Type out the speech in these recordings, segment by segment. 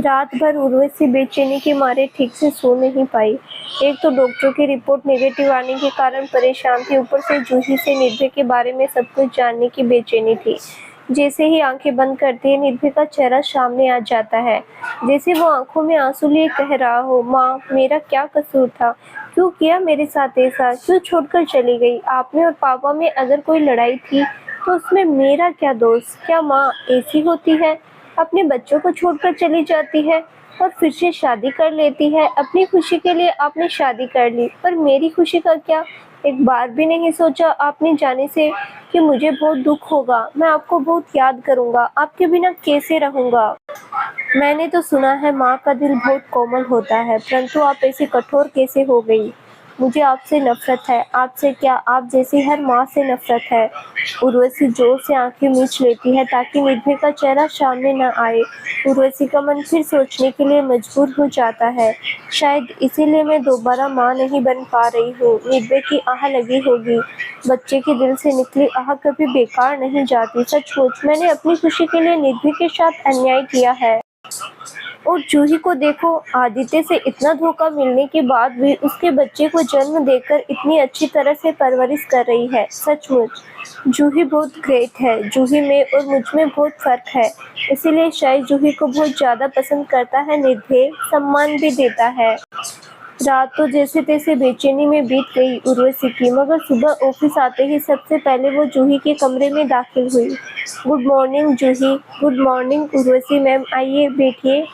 रात भर उर्वशी बेचैनी के मारे ठीक से सो नहीं पाई। एक तो डॉक्टर की रिपोर्ट नेगेटिव आने के कारण परेशान थी, ऊपर से जूही से निर्भय के बारे में सब कुछ जानने की बेचैनी थी। जैसे ही आंखें बंद करती है, निर्भय का चेहरा सामने आ जाता है, जैसे वो आंखों में आंसू लिए कह रहा हो, माँ मेरा क्या कसूर था, क्यों किया मेरे साथ ऐसा, क्यों छोड़कर चली गई। आप में और पापा में अगर कोई लड़ाई थी तो उसमें मेरा क्या दोष। क्या माँ ऐसी होती है, अपने बच्चों को छोड़कर चली जाती है और फिर से शादी कर लेती है। अपनी खुशी के लिए आपने शादी कर ली, पर मेरी खुशी का क्या। एक बार भी नहीं सोचा आपने जाने से कि मुझे बहुत दुख होगा, मैं आपको बहुत याद करूंगा, आपके बिना कैसे रहूंगा। मैंने तो सुना है माँ का दिल बहुत कोमल होता है, परंतु आप ऐसी कठोर कैसे हो गई। मुझे आपसे नफरत है। आपसे क्या, आप जैसी हर माँ से नफरत है। उर्वशी जोर से आंखें मीच लेती है ताकि निर्भय का चेहरा सामने न आए। उर्वशी का मन फिर सोचने के लिए मजबूर हो जाता है, शायद इसीलिए मैं दोबारा माँ नहीं बन पा रही हूँ। निर्भय की आह लगी होगी। बच्चे के दिल से निकली आह कभी बेकार नहीं जाती। सचमुच मैंने अपनी खुशी के लिए निर्भय के साथ अन्याय किया है। और जूही को देखो, आदित्य से इतना धोखा मिलने के बाद भी उसके बच्चे को जन्म देकर इतनी अच्छी तरह से परवरिश कर रही है। सचमुच जूही बहुत ग्रेट है। जूही में और मुझ में बहुत फर्क है, इसीलिए शायद जूही को बहुत ज़्यादा पसंद करता है निर्भय, सम्मान भी देता है। रात तो जैसे तैसे बेचैनी में बीत गई उर्वशी की, मगर सुबह ऑफिस आते ही सबसे पहले वो जूही के कमरे में दाखिल हुई। गुड मॉर्निंग जूही। गुड मॉर्निंग उर्वशी मैम, आइए बैठिए।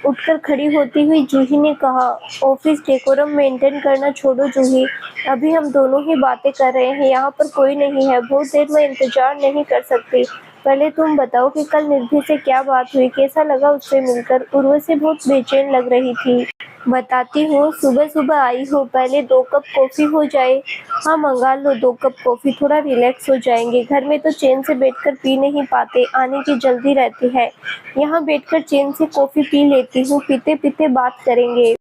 उठकर खड़ी होती हुई जूही ने कहा, ऑफिस डेकोरम मेंटेन करना छोड़ो जूही, अभी हम दोनों ही बातें कर रहे हैं, यहाँ पर कोई नहीं है, बहुत देर मैं इंतजार नहीं कर सकती। पहले तुम बताओ कि कल निर्भय से क्या बात हुई, कैसा लगा उससे मिलकर। उर्वशी बहुत बेचैन लग रही थी। बताती हूँ, सुबह सुबह आई हो, पहले 2 कप कॉफ़ी हो जाए। हाँ मंगा लो 2 कप कॉफ़ी, थोड़ा रिलैक्स हो जाएंगे। घर में तो चैन से बैठकर पी नहीं पाते, आने की जल्दी रहती है। यहाँ बैठकर चैन से कॉफ़ी पी लेती हूँ, पीते पीते बात करेंगे।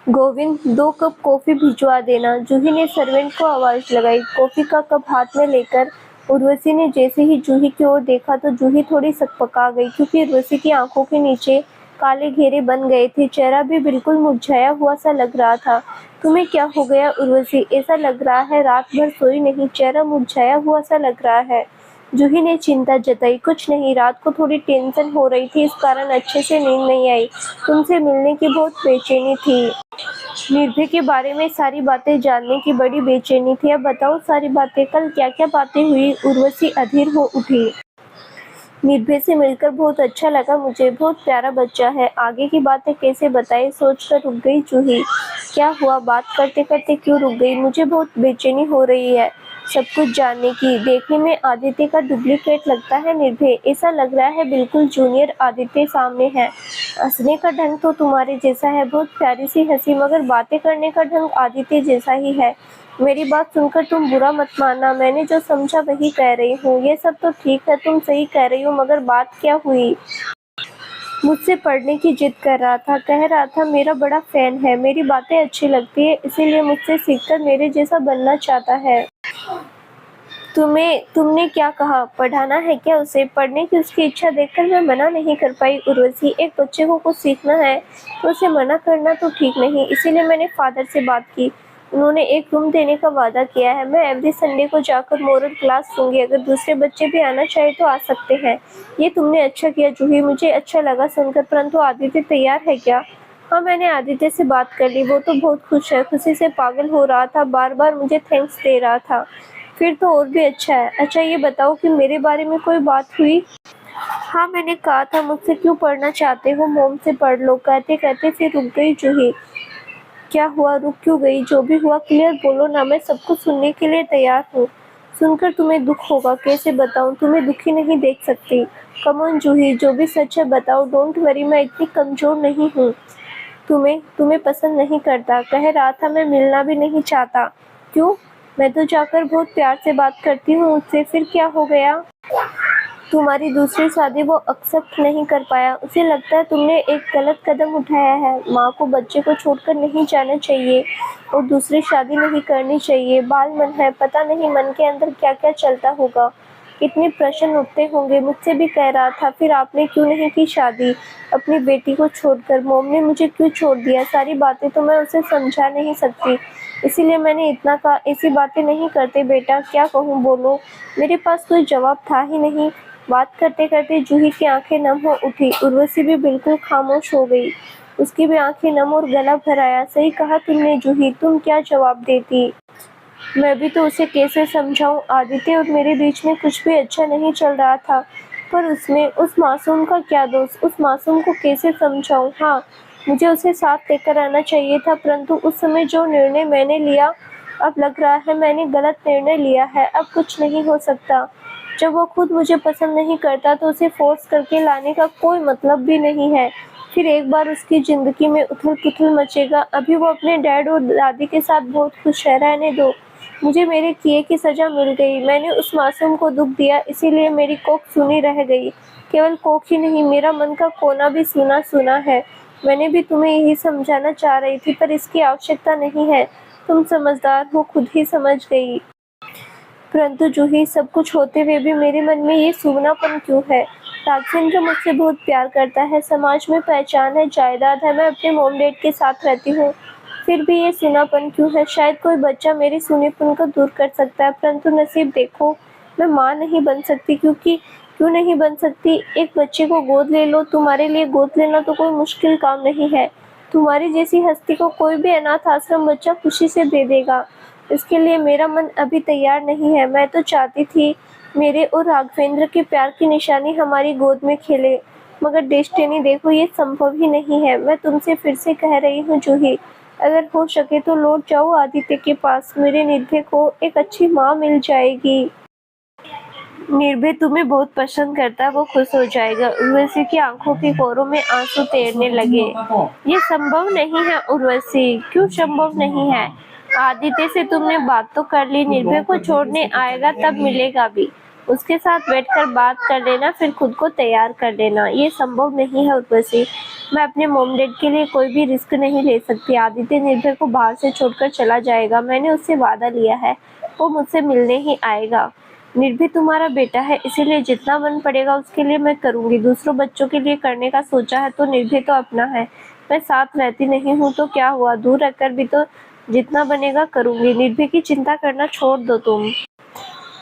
गोविंद 2 कप कॉफ़ी भिजवा देना। जूही ने सर्वेंट को आवाज़ लगाई। कॉफ़ी का कप हाथ में लेकर उर्वशी ने जैसे ही जूही की ओर देखा तो जूही थोड़ी सकपका गई, क्योंकि उर्वशी की आंखों के नीचे काले घेरे बन गए थे। चेहरा भी बिल्कुल मुरझाया हुआ सा लग रहा था। तुम्हें क्या हो गया उर्वशी, ऐसा लग रहा है रात भर सोई नहीं, चेहरा मुरझाया हुआ सा लग रहा है। जूही ने चिंता जताई। कुछ नहीं, रात को थोड़ी टेंशन हो रही थी, इस कारण अच्छे से नींद नहीं आई। तुमसे मिलने की बहुत बेचैनी थी। निर्भय के बारे में सारी बातें जानने की बड़ी बेचैनी थी। अब बताओ सारी बातें, कल क्या क्या बातें हुई। उर्वशी अधीर हो उठी। निर्भय से मिलकर बहुत अच्छा लगा मुझे, बहुत प्यारा बच्चा है। आगे की बातें कैसे बताएं, सोचकर रुक गई जूही। क्या हुआ, बात करते करते क्यों रुक गई। मुझे बहुत बेचैनी हो रही है सब कुछ जानने की। देखने में आदित्य का डुप्लीकेट लगता है निर्भय, ऐसा लग रहा है बिल्कुल जूनियर आदित्य सामने है। हंसने का ढंग तो तुम्हारे जैसा है, बहुत प्यारी सी हंसी, मगर बातें करने का ढंग आदित्य जैसा ही है। मेरी बात सुनकर तुम बुरा मत मानना, मैंने जो समझा वही कह रही हूँ। ये सब तो ठीक है, तुम सही कह रही हो, मगर बात क्या हुई। मुझसे पढ़ने की जिद कर रहा था, कह रहा था मेरा बड़ा फैन है, मेरी बातें अच्छी लगती है, इसीलिए मुझसे सीखकर मेरे जैसा बनना चाहता है। तुमने क्या कहा, पढ़ाना है क्या उसे। पढ़ने की उसकी इच्छा देखकर मैं मना नहीं कर पाई उर्वशी। एक बच्चे को कुछ सीखना है तो उसे मना करना तो ठीक नहीं, इसीलिए मैंने फादर से बात की। उन्होंने एक रूम देने का वादा किया है। मैं एवरी संडे को जाकर मोरल क्लास लूंगी, अगर दूसरे बच्चे भी आना चाहे तो आ सकते हैं। ये तुमने अच्छा किया जूही, मुझे अच्छा लगा सुनकर, परंतु आदित्य तैयार है क्या। हाँ मैंने आदित्य से बात कर ली, वो तो बहुत खुश है, खुशी से पागल हो रहा था, बार बार मुझे थैंक्स दे रहा था। फिर तो और भी अच्छा है। अच्छा ये बताओ कि मेरे बारे में कोई बात हुई। हाँ मैंने कहा था मुझसे क्यों पढ़ना चाहते हो, मोम से पढ़ लो। कहते कहते फिर रुक गई जूही। क्या हुआ, रुक क्यों गई। जो भी हुआ क्लियर बोलो ना, मैं सब कुछ सुनने के लिए तैयार हूँ। सुनकर तुम्हें दुख होगा, कैसे बताऊँ, तुम्हें दुखी नहीं देख सकती। कम ऑन जूही, जो भी सच है बताओ। डोंट वरी, मैं इतनी कमजोर नहीं हूँ। तुम्हें पसंद नहीं करता, कह रहा था, मैं मिलना भी नहीं चाहता। क्यों, मैं तो जाकर बहुत प्यार से बात करती हूँ उससे, फिर क्या हो गया। तुम्हारी दूसरी शादी वो एक्सेप्ट नहीं कर पाया, उसे लगता है तुमने एक गलत कदम उठाया है। माँ को बच्चे को छोड़कर नहीं जाना चाहिए और दूसरी शादी नहीं करनी चाहिए। बाल मन है, पता नहीं मन के अंदर क्या क्या चलता होगा। कितने प्रश्न उठते होंगे। मुझसे भी कह रहा था, फिर आपने क्यों नहीं की शादी अपनी बेटी को छोड़कर? मोम ने मुझे क्यों छोड़ दिया? सारी बातें तो मैं उसे समझा नहीं सकती, इसीलिए मैंने इतना कहा। ऐसी बातें नहीं करते बेटा, क्या कहूँ बोलो। मेरे पास कोई जवाब था ही नहीं। बात करते करते जूही की आंखें नम हो उठी। उर्वशी भी बिल्कुल खामोश हो गई, उसकी भी आंखें नम और गला भर आया। सही कहा तुमने जूही, तुम क्या जवाब देती? मैं भी तो उसे कैसे समझाऊं। आदित्य और मेरे बीच में कुछ भी अच्छा नहीं चल रहा था, पर उसमें उस मासूम का क्या दोष? उस मासूम को कैसे समझाऊं? हाँ, मुझे उसे साथ लेकर आना चाहिए था, परंतु उस समय जो निर्णय मैंने लिया, अब लग रहा है मैंने गलत निर्णय लिया है। अब कुछ नहीं हो सकता। जब वो खुद मुझे पसंद नहीं करता तो उसे फोर्स करके लाने का कोई मतलब भी नहीं है। फिर एक बार उसकी जिंदगी में उथल-पुथल मचेगा। अभी वो अपने डैड और दादी के साथ बहुत खुश है, रहने दो। मुझे मेरे किए की सजा मिल गई। मैंने उस मासूम को दुख दिया, इसीलिए मेरी कोख सूनी रह गई। केवल कोख ही नहीं, मेरा मन का कोना भी सूना-सूना है। मैंने भी तुम्हें यही समझाना चाह रही थी, पर इसकी आवश्यकता नहीं है। तुम समझदार हो, खुद ही समझ गई। परंतु जूही, सब कुछ होते हुए भी मेरे मन में ये सूनापन क्यों है? राघवेंद्र मुझसे बहुत प्यार करता है, समाज में पहचान है, जायदाद है, मैं अपने मॉम डैड के साथ रहती हूँ, फिर भी ये सूनापन क्यों है? शायद कोई बच्चा मेरे सूनेपन को दूर कर सकता है, परंतु नसीब देखो, मैं माँ नहीं बन सकती। क्यों नहीं बन सकती? एक बच्चे को गोद ले लो। तुम्हारे लिए गोद लेना तो कोई मुश्किल काम नहीं है। तुम्हारी जैसी हस्ती को कोई भी अनाथ आश्रम बच्चा खुशी से दे देगा। इसके लिए मेरा मन अभी तैयार नहीं है। मैं तो चाहती थी मेरे और राघवेंद्र के प्यार की निशानी हमारी गोद में खेले, मगर डेस्टिनी देखो, ये संभव ही नहीं है। मैं तुमसे फिर से कह रही हूँ जूही, अगर हो सके तो लौट जाओ आदित्य के पास। मेरे निर्भय को एक अच्छी माँ मिल जाएगी। निर्भय तुम्हें बहुत पसंद करता है, वो खुश हो जाएगा। उर्वशी की आंखों के कोरों में आंसू तैरने लगे। ये संभव नहीं है उर्वशी। क्यों संभव नहीं है? आदित्य से तुमने बात तो कर ली, निर्भय को छोड़ने आएगा तब मिलेगा भी। उसके साथ बैठकर बात कर लेना, फिर खुद को तैयार कर लेना। ये संभव नहीं है उर्वशी। मैं अपने मॉम डैड के लिए कोई भी रिस्क नहीं ले सकती। आदित्य निर्भय को बाहर से छोड़कर चला जाएगा। मैंने उससे वादा लिया है, वो मुझसे मिलने ही आएगा। निर्भय तुम्हारा बेटा है, इसीलिए जितना मन पड़ेगा उसके लिए मैं करूंगी। दूसरों बच्चों के लिए करने का सोचा है तो निर्भय तो अपना है। मैं साथ रहती नहीं हूँ तो क्या हुआ, दूर रहकर भी तो जितना बनेगा करूंगी। निर्भय की चिंता करना छोड़ दो तुम।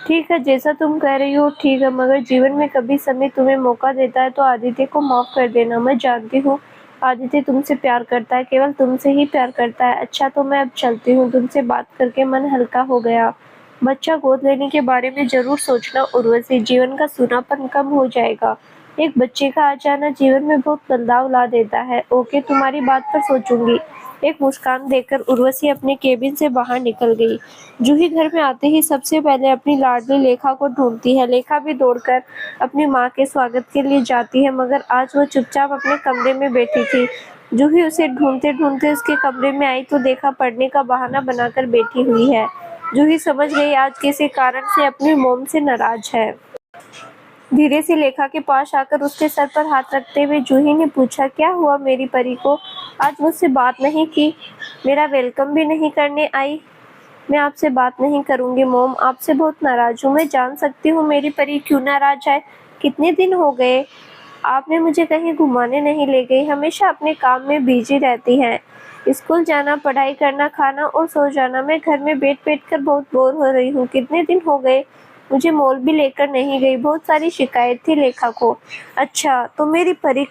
ठीक है, जैसा तुम कह रही हो ठीक है, मगर जीवन में कभी समय तुम्हें मौका देता है तो आदित्य को माफ कर देना। मैं जानती हूँ आदित्य तुमसे प्यार करता है, केवल तुमसे ही प्यार करता है। अच्छा, तो मैं अब चलती हूँ। तुमसे बात करके मन हल्का हो गया। बच्चा गोद लेने के बारे में जरूर सोचना उर्वशी, जीवन का सूनापन कम हो जाएगा। एक बच्चे का आ जाना जीवन में बहुत बदलाव ला देता है। ओके, तुम्हारी बात पर सोचूंगी। एक मुस्कान देकर उर्वशी अपने केबिन से बाहर निकल गई। जूही घर में आते ही सबसे पहले अपनी लाडली लेखा को ढूंढती है। लेखा भी दौड़कर अपनी माँ के स्वागत के लिए जाती है, मगर आज वो चुपचाप अपने कमरे में बैठी थी। जूही उसे ढूंढते ढूंढते उसके कमरे में आई तो देखा पढ़ने का बहाना बनाकर बैठी हुई है। जूही समझ गई आज किसी कारण से अपनी मोम से नाराज है। धीरे से लेखा के पास आकर उसके सर पर हाथ रखते हुए जूही ने पूछा, क्या हुआ मेरी परी को? आज मुझसे बात नहीं की, मेरा वेलकम भी नहीं करने आई। मैं आपसे बात नहीं करूंगी मोम, आपसे बहुत नाराज हूँ। मैं जान सकती हूँ मेरी परी क्यों नाराज है? कितने दिन हो गए आपने मुझे कहीं घुमाने नहीं ले गई, हमेशा अपने काम में बिजी रहती हैं। स्कूल जाना, पढ़ाई करना, खाना और सो जाना। मैं घर में बैठ बैठ कर बहुत बोर हो रही हूँ। कितने दिन हो गए मुझे मॉल भी लेकर नहीं गई, बहुत सारी शिकायत थी लेखा को। अच्छा, तो मेरी परी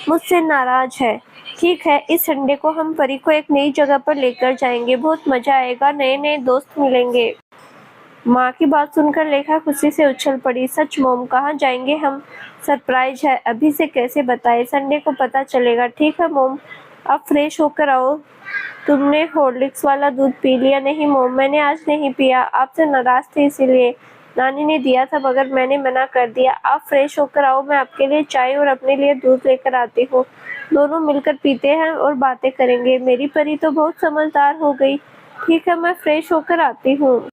मुझसे नाराज है। ठीक है, इस संडे को हम परी को एक नई जगह पर लेकर जाएंगे, बहुत मजा आएगा, नए नए दोस्त मिलेंगे। माँ की बात सुनकर लेखा खुशी से उछल पड़ी। सच मोम, कहाँ जाएंगे हम? सरप्राइज है, अभी से कैसे बताए, संडे को पता चलेगा। ठीक है मोम, अब फ्रेश होकर आओ। तुमने हॉर्लिक्स वाला दूध पी लिया? नहीं मोम, मैंने आज नहीं पिया, आपसे नाराज थे इसीलिए। नानी ने दिया था मगर मैंने मना कर दिया। आप फ्रेश होकर आओ, मैं आपके लिए चाय और अपने लिए दूध लेकर आती हूँ। दोनों मिलकर पीते हैं और बातें करेंगे। मेरी परी तो बहुत समझदार हो गई। ठीक है, मैं फ्रेश होकर आती हूँ।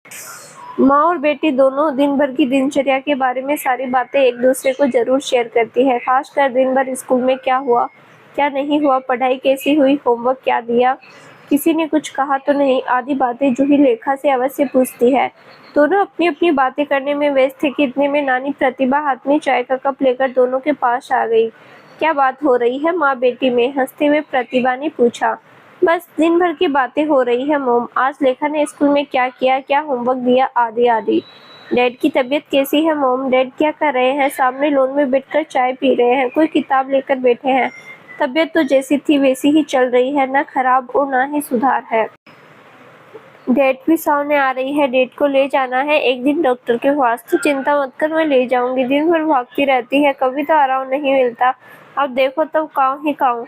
माँ और बेटी दोनों दिन भर की दिनचर्या के बारे में सारी बातें एक दूसरे को जरूर शेयर करती है, खासकर दिन भर स्कूल में क्या हुआ क्या नहीं हुआ, पढ़ाई कैसी हुई, होमवर्क क्या दिया। किसी ने कुछ कहा तो नहीं? आधी बातें जूही लेखा से अवश्य पूछती है। दोनों अपनी अपनी बातें करने में व्यस्त थे कि इतने में नानी प्रतिभा हाथ में चाय का कप लेकर दोनों के पास आ गई। क्या बात हो रही है माँ बेटी में? हंसते हुए प्रतिभा ने पूछा। बस दिन भर की बातें हो रही है मोम। आज लेखा ने स्कूल में क्या किया, क्या होमवर्क दिया, आदि आदि। डैड की तबीयत कैसी है मोम? डैड क्या कर रहे हैं? सामने लॉन में बैठकर चाय पी रहे हैं, कोई किताब लेकर बैठे हैं। तबीयत तो जैसी थी वैसी ही चल रही है, ना खराब और ना ही सुधार है। डेट भी सामने आ रही है, डेट को ले जाना है एक दिन डॉक्टर के पास। तो चिंता मत कर, मैं ले जाऊंगी। दिन भर भागती रहती है, कभी तो आराम नहीं मिलता। अब देखो तब काऊं ही काऊं।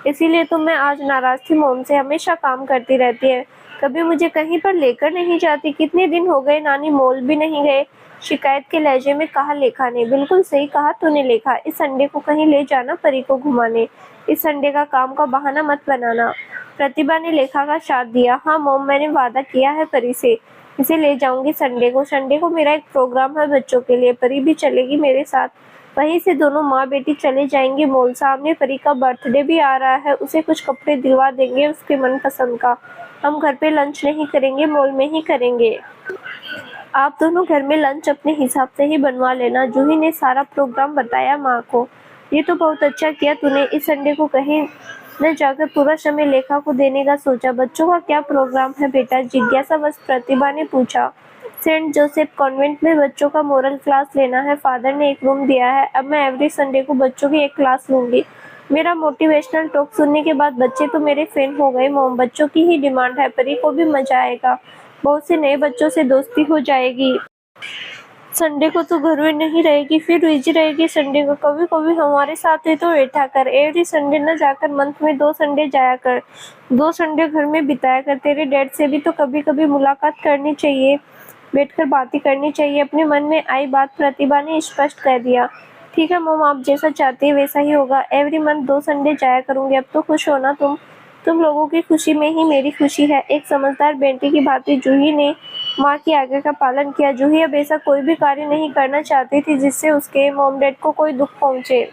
इसीलिए तो मैं आज नाराज थी मोम से, हमेशा काम करती रहती है, कभी मुझे कहीं पर लेकर नहीं जाती। कितने दिन हो गए नानी, मॉल भी नहीं गए। शिकायत के लहजे में कहा लेखा ने। बिल्कुल सही कहा तूने लेखा, इस संडे को कहीं ले जाना परी को घुमाने। इस संडे का काम का बहाना मत बनाना। प्रतिभा ने लेखा का साथ दिया। हाँ मोम, मैंने वादा किया है परी से, इसे ले जाऊंगी संडे को। संडे को मेरा एक प्रोग्राम है बच्चों के लिए, परी भी चलेगी मेरे साथ। वहीं से दोनों माँ बेटी चले जाएंगे मॉल। सामने परी का बर्थडे भी आ रहा है, उसे कुछ कपड़े दिलवा देंगे उसके मनपसंद का। हम घर पे लंच नहीं करेंगे, मॉल में ही करेंगे। आप दोनों घर में लंच अपने हिसाब से ही बनवा लेना। जूही ने सारा प्रोग्राम बताया माँ को। ये तो बहुत अच्छा किया तूने, इस संडे को कहीं न जाकर पूरा समय लेखा को देने का सोचा। बच्चों का क्या प्रोग्राम है बेटा? जिज्ञासावश प्रतिभा ने पूछा। सेंट जोसेफ कॉन्वेंट में बच्चों का मोरल क्लास लेना है। फादर ने एक रूम दिया है, अब मैं एवरी संडे को बच्चों की एक क्लास लूंगी। मेरा मोटिवेशनल टॉक सुनने के बाद बच्चे तो मेरे फैन हो गए मोम। बच्चों की ही डिमांड है, परी को भी मजा आएगा, बहुत से नए बच्चों से दोस्ती हो जाएगी। संडे को तो घर में नहीं रहेगी, फिर बिजी रहेगी संडे को। कभी कभी हमारे साथ ही तो बैठा कर, एवरी संडे न जाकर मंथ में 2 संडे जाया कर, 2 संडे घर में बिताया कर। तेरे डैड से भी तो कभी कभी मुलाकात करनी चाहिए, बैठकर बातें करनी चाहिए। अपने मन में आई बात प्रतिभा ने स्पष्ट कर दिया। ठीक है मोम, आप जैसा चाहते हैं वैसा ही होगा। एवरी मंथ 2 संडे जाया करूंगी। अब तो खुश हो ना तुम लोगों की खुशी में ही मेरी खुशी है। एक समझदार बेटी की भांति जूही ने माँ की आज्ञा का पालन किया। जूही अब ऐसा कोई भी कार्य नहीं करना चाहती थी जिससे उसके मॉम डैड को कोई दुख पहुंचे।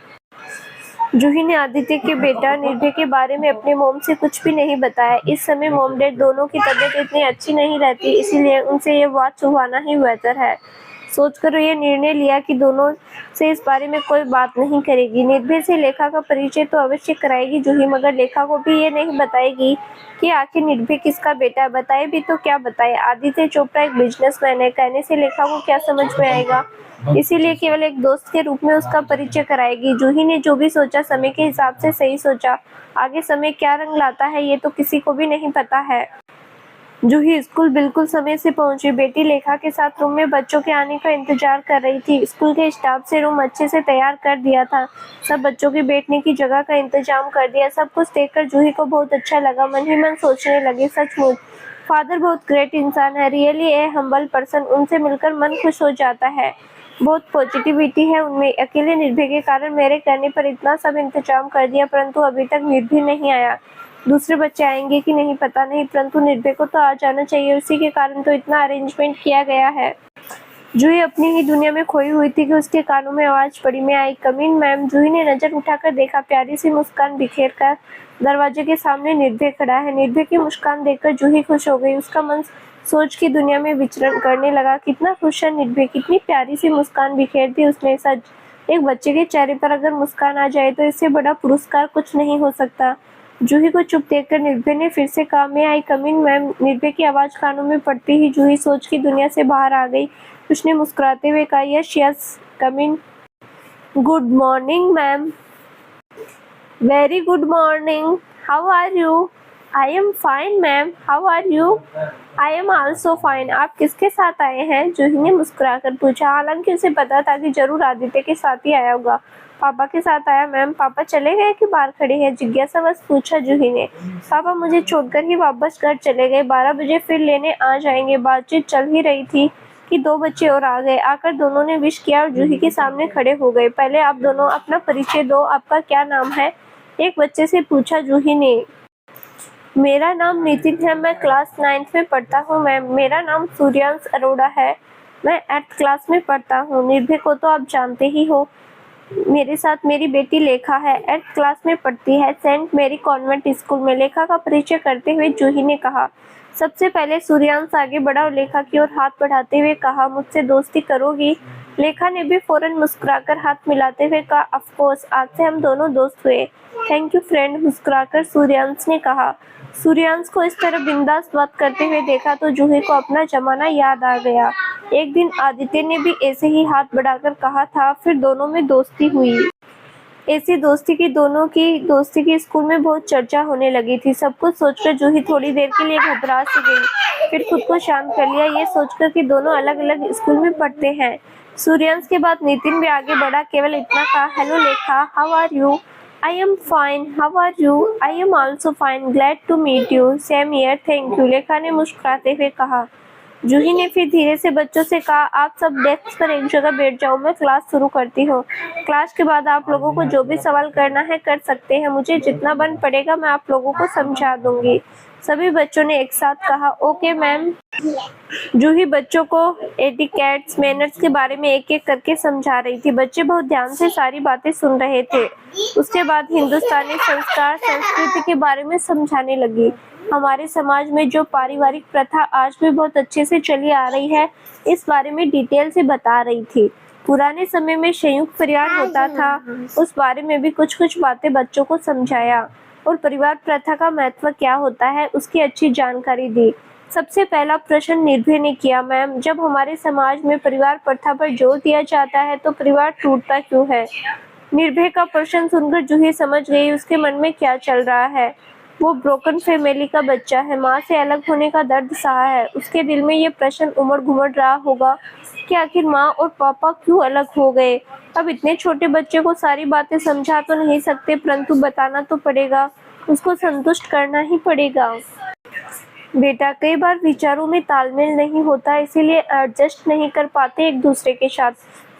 जूही ने आदित्य के बेटा निर्भय के बारे में अपने मॉम से कुछ भी नहीं बताया। इस समय मॉम डैड दोनों की तबीयत इतनी अच्छी नहीं रहती, इसीलिए उनसे ये बात छुपाना ही बेहतर है। सोचकर ये निर्णय लिया कि दोनों से इस बारे में कोई बात नहीं करेगी। निर्भय से लेखा का परिचय तो अवश्य कराएगी जूही, मगर लेखा को भी ये नहीं बताएगी कि आखिर निर्भय किसका बेटा है। बताए भी तो क्या बताए? आदित्य चोपड़ा एक बिजनेसमैन है, कहने से लेखा को क्या समझ में आएगा? इसीलिए केवल एक दोस्त के रूप में उसका परिचय कराएगी। जूही ने जो भी सोचा समय के हिसाब से सही सोचा। आगे समय क्या रंग लाता है ये तो किसी को भी नहीं पता है। जूही स्कूल बिल्कुल समय से पहुंची। बेटी लेखा के साथ रूम में बच्चों के आने का इंतजार कर रही थी। स्कूल के स्टाफ से रूम अच्छे से तैयार कर दिया था, सब बच्चों के बैठने की जगह का इंतजाम कर दिया। सब कुछ देखकर जूही को बहुत अच्छा लगा। मन ही मन सोचने लगी, सचमुच फादर बहुत ग्रेट इंसान है, रियली ए हम्बल पर्सन। उनसे मिलकर मन खुश हो जाता है, बहुत पॉजिटिविटी है उनमें। अकेले निर्भय के कारण मेरे कहने पर इतना सब इंतजाम कर दिया, परंतु अभी तक निर्भय नहीं आया। दूसरे बच्चे आएंगे कि नहीं पता नहीं, परंतु निर्भय को तो आ जाना चाहिए, उसी के कारण तो इतना अरेंजमेंट किया गया है। जूही अपनी ही दुनिया में खोई हुई थी कि उसके कानों में आवाज पड़ी, मैं आई कम इन मैम। जूही ने नजर उठाकर देखा, प्यारी सी मुस्कान बिखेर कर दरवाजे के सामने निर्भय खड़ा है। निर्भय की मुस्कान देखकर जूही खुश हो गई। उसका मन सोच की दुनिया में विचरण करने लगा। कितना खुश है निर्भय, कितनी प्यारी सी मुस्कान बिखेर दी उसने। सच, एक बच्चे के चेहरे पर अगर मुस्कान आ जाए तो इससे बड़ा पुरस्कार कुछ नहीं हो सकता। जूही को चुप देखकर निर्भय ने फिर से कहा, मैं आई कम इन मैम। निर्भय की आवाज कानों में पड़ती ही जूही सोच की दुनिया से बाहर आ गई। उसने मुस्कुराते हुए कहा, yes yes come in. Good morning ma'am. Very good morning. How are you? I am fine ma'am. How are you? I am also fine. आप किसके साथ आए हैं? जूही ने मुस्कुराकर पूछा। हालांकि उसे पता था कि जरूर आदित्य के साथ ही आया होगा। पापा के साथ आया मैम। पापा चले गए कि बाहर खड़े हैं? जिज्ञासावश पूछा जूही ने। पापा मुझे छोड़कर ही वापस घर चले गए, 12 बजे फिर लेने आ जाएंगे। बातचीत चल ही रही थी कि 2 बच्चे और आ गए। आकर दोनों ने विश किया और जूही के सामने खड़े हो गए। पहले आप दोनों अपना परिचय दो, आपका क्या नाम है? एक बच्चे से पूछा जूही ने। मेरा नाम नितिन है, मैं क्लास 9th में पढ़ता हूँ मैम। मेरा नाम सूर्यांश अरोड़ा है, मैं 8th क्लास में पढ़ता हूँ। निर्भय को तो आप जानते ही हो, मेरे साथ मेरी बेटी लेखा है, 8th क्लास में पढ़ती है, सेंट मेरी कॉन्वेंट स्कूल में। लेखा का परिचय करते हुए जूही ने कहा। सबसे पहले सूर्यांश आगे बढ़ा और लेखा की ओर हाथ बढ़ाते हुए कहा, मुझसे दोस्ती करोगी? लेखा ने भी फौरन मुस्कुराकर हाथ मिलाते हुए कहा, ऑफ कोर्स, आज से हम दोनों दोस्त हुए। थैंक यू फ्रेंड, मुस्कुराकर सूर्यांश ने कहा। सूर्यांश को इस तरह बिंदास बात करते हुए देखा तो जूही को अपना जमाना याद आ गया। एक दिन आदित्य ने भी ऐसे ही हाथ बढ़ाकर कहा था, फिर दोनों में दोस्ती हुई। ऐसी दोस्ती की स्कूल में बहुत चर्चा होने लगी थी। सब कुछ सोचकर जूही थोड़ी देर के लिए घबरा सी गई, फिर खुद को शांत कर लिया, ये सोचकर कि दोनों अलग अलग स्कूल में पढ़ते हैं। सूर्यांश के बाद नितिन भी आगे बढ़ा, केवल इतना कहा, hello Lekha, how are you? I am fine, how are you? I am also fine, glad to meet you. Same here, thank you, Lekha ने मुस्कुराते हुए कहा। जूही ने फिर धीरे से बच्चों से कहा, आप सब डेस्क पर एक जगह बैठ जाओ, मैं क्लास शुरू करती हूँ। क्लास के बाद आप लोगों को जो भी सवाल करना है कर सकते हैं, मुझे जितना बन पड़ेगा मैं आप लोगों को समझा दूंगी। सभी बच्चों ने एक साथ कहा, ओके मैम। जूही बच्चों को एटिकेट्स, मैनर्स के बारे में एक एक करके समझा रही थी। बच्चे बहुत ध्यान से सारी बातें सुन रहे थे। उसके बाद हिंदुस्तानी संस्कार, संस्कृति के बारे में समझाने लगी। हमारे समाज में जो पारिवारिक प्रथा आज भी बहुत अच्छे से चली आ रही है, इस बारे में डिटेल से बता रही थी। पुराने समय में संयुक्त परिवार होता था, उस बारे में भी कुछ कुछ बातें बच्चों को समझाया और परिवार प्रथा का महत्व क्या होता है उसकी अच्छी जानकारी दी। सबसे पहला प्रश्न निर्भय ने किया, मैम, जब हमारे समाज में परिवार प्रथा पर जोर दिया जाता है तो परिवार टूटता क्यों है? निर्भय का प्रश्न सुनकर जूही समझ गई उसके मन में क्या चल रहा है। वो ब्रोकन फैमिली का बच्चा है, माँ से अलग होने का दर्द सहा है। उसके दिल में ये प्रश्न उमड़ घुमड़ रहा होगा कि आखिर माँ और पापा क्यों अलग हो गए। अब इतने छोटे बच्चे को सारी बातें समझा तो नहीं सकते, परंतु बताना तो पड़ेगा, उसको संतुष्ट करना ही पड़ेगा। बेटा, कई बार विचारों में तालमेल नहीं होता, इसीलिए एडजस्ट नहीं कर पाते एक दूसरे के साथ,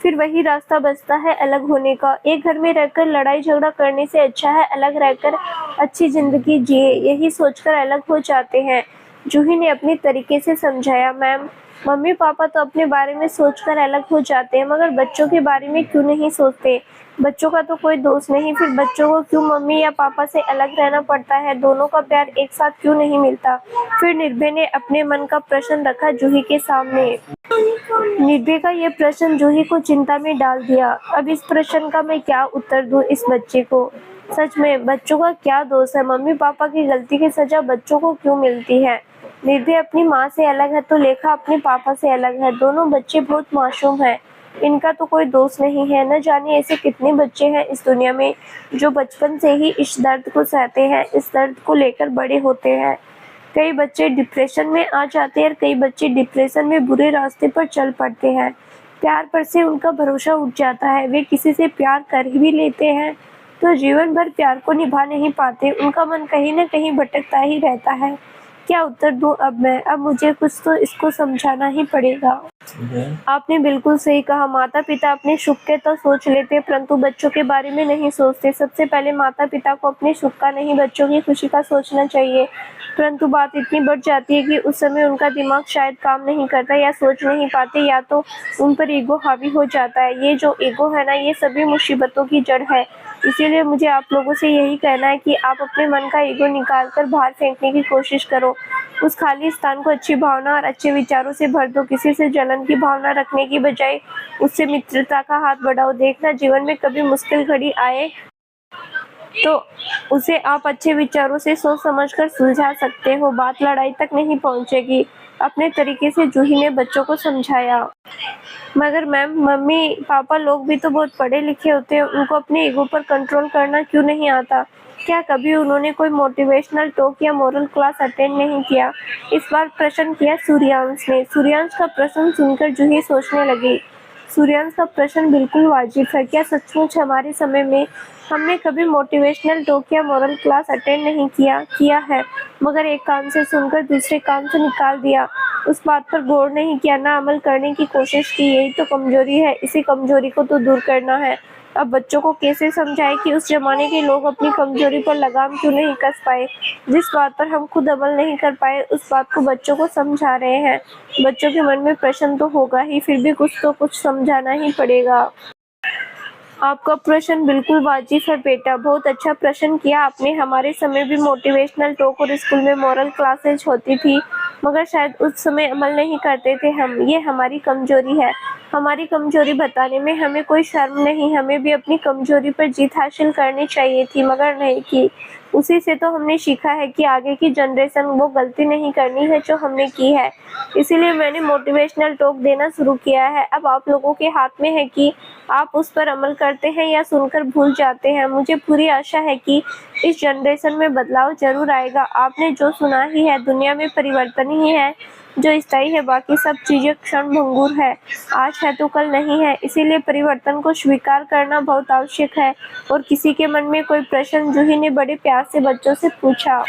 फिर वही रास्ता बचता है अलग होने का। एक घर में रहकर लड़ाई झगड़ा करने से अच्छा है अलग रहकर अच्छी जिंदगी जिए, यही सोचकर अलग हो जाते हैं। जूही ने अपने तरीके से समझाया, मैम, मम्मी पापा तो अपने बारे में सोचकर अलग हो जाते हैं, मगर बच्चों के बारे में क्यों नहीं सोचते? बच्चों का तो कोई दोष नहीं, फिर बच्चों को क्यों मम्मी या पापा से अलग रहना पड़ता है? दोनों का प्यार एक साथ क्यों नहीं मिलता? फिर निर्भय ने अपने मन का प्रश्न रखा जूही के सामने। निर्भय का ये प्रश्न जूही को चिंता में डाल दिया। अब इस प्रश्न का मैं क्या उत्तर दूं इस बच्चे को? सच में बच्चों का क्या दोष है? मम्मी पापा की गलती की सजा बच्चों को क्यों मिलती है? निर्भय अपनी माँ से अलग है तो लेखा अपने पापा से अलग है। दोनों बच्चे बहुत मासूम हैं, इनका तो कोई दोष नहीं है। न जाने ऐसे कितने बच्चे हैं इस दुनिया में जो बचपन से ही इस दर्द को सहते हैं, इस दर्द को लेकर बड़े होते हैं। कई बच्चे डिप्रेशन में आ जाते हैं और कई बच्चे डिप्रेशन में बुरे रास्ते पर चल पड़ते हैं। प्यार पर से उनका भरोसा उठ जाता है, वे किसी से प्यार कर भी लेते हैं तो जीवन भर प्यार को निभा नहीं पाते, उनका मन कहीं न कहीं भटकता ही रहता है। क्या उत्तर दूं अब मैं? अब मुझे कुछ तो इसको समझाना ही पड़ेगा। आपने बिल्कुल सही कहा, माता पिता अपने सुख के तो सोच लेते परंतु बच्चों के बारे में नहीं सोचते। सबसे पहले माता पिता को अपने सुख का नहीं बच्चों की खुशी का सोचना चाहिए, परंतु बात इतनी बढ़ जाती है कि उस समय उनका दिमाग शायद काम नहीं करता या सोच नहीं पाते, या तो उन पर ईगो हावी हो जाता है। ये जो ईगो है ना, ये सभी मुसीबतों की जड़ है। इसीलिए मुझे आप लोगों से यही कहना है कि आप अपने मन का ईगो निकाल कर बाहर फेंकने की कोशिश करो। उस खाली स्थान को अच्छी भावना और अच्छे विचारों से भर दो। किसी से जलन की भावना रखने की बजाय उससे मित्रता का हाथ बढ़ाओ। देखना, जीवन में कभी मुश्किल घड़ी आए तो उसे आप अच्छे विचारों से सोच समझकर सुलझा सकते हो, बात लड़ाई तक नहीं पहुंचेगी। अपने तरीके से जूही ने बच्चों को समझाया। मगर मैम, मम्मी पापा लोग भी तो बहुत पढ़े लिखे होते हैं, उनको अपने ईगो पर कंट्रोल करना क्यों नहीं आता? क्या कभी उन्होंने कोई मोटिवेशनल टॉक या मोरल क्लास अटेंड नहीं किया? इस बार प्रश्न किया सूर्यांश ने। सूर्यांश का प्रश्न सुनकर जूही सोचने लगी। सूर्यांश का प्रश्न बिल्कुल वाजिब है। क्या सचमुच हमारे समय में हमने कभी मोटिवेशनल टॉक या मोरल क्लास अटेंड नहीं किया है, मगर एक कान से सुनकर दूसरे कान से निकाल दिया, उस बात पर गौर नहीं किया, ना अमल करने की कोशिश की। यही तो कमजोरी है, इसी कमजोरी को तो दूर करना है। अब बच्चों को कैसे समझाएं कि उस जमाने के लोग अपनी कमजोरी पर लगाम क्यों नहीं कस पाए? जिस बात पर हम खुद अमल नहीं कर पाए उस बात को बच्चों को समझा रहे हैं। बच्चों के मन में प्रश्न तो होगा ही, फिर भी कुछ तो कुछ समझाना ही पड़ेगा। आपका प्रश्न बिल्कुल वाजिब है बेटा, बहुत अच्छा प्रश्न किया आपने। हमारे समय भी मोटिवेशनल टॉक और स्कूल में मॉरल क्लासेज होती थी, मगर शायद उस समय अमल नहीं करते थे हम। ये हमारी कमजोरी है। हमारी कमजोरी बताने में हमें कोई शर्म नहीं। हमें भी अपनी कमजोरी पर जीत हासिल करनी चाहिए थी, मगर नहीं की। उसी से तो हमने सीखा है कि आगे की जनरेशन वो गलती नहीं करनी है जो हमने की है। इसीलिए मैंने मोटिवेशनल टॉक देना शुरू किया है। अब आप लोगों के हाथ में है कि आप उस पर अमल करते हैं या सुनकर भूल जाते हैं। मुझे पूरी आशा है कि इस जनरेशन में बदलाव जरूर आएगा। आपने जो सुना ही है, दुनिया में परिवर्तन ही है जो स्थायी है, बाकी सब चीजें क्षण भंगुर है। आज है तो कल नहीं है, इसीलिए परिवर्तन को स्वीकार करना बहुत आवश्यक है। और किसी के मन में कोई प्रश्न? जूही ने बड़े प्यार से बच्चों से पूछा।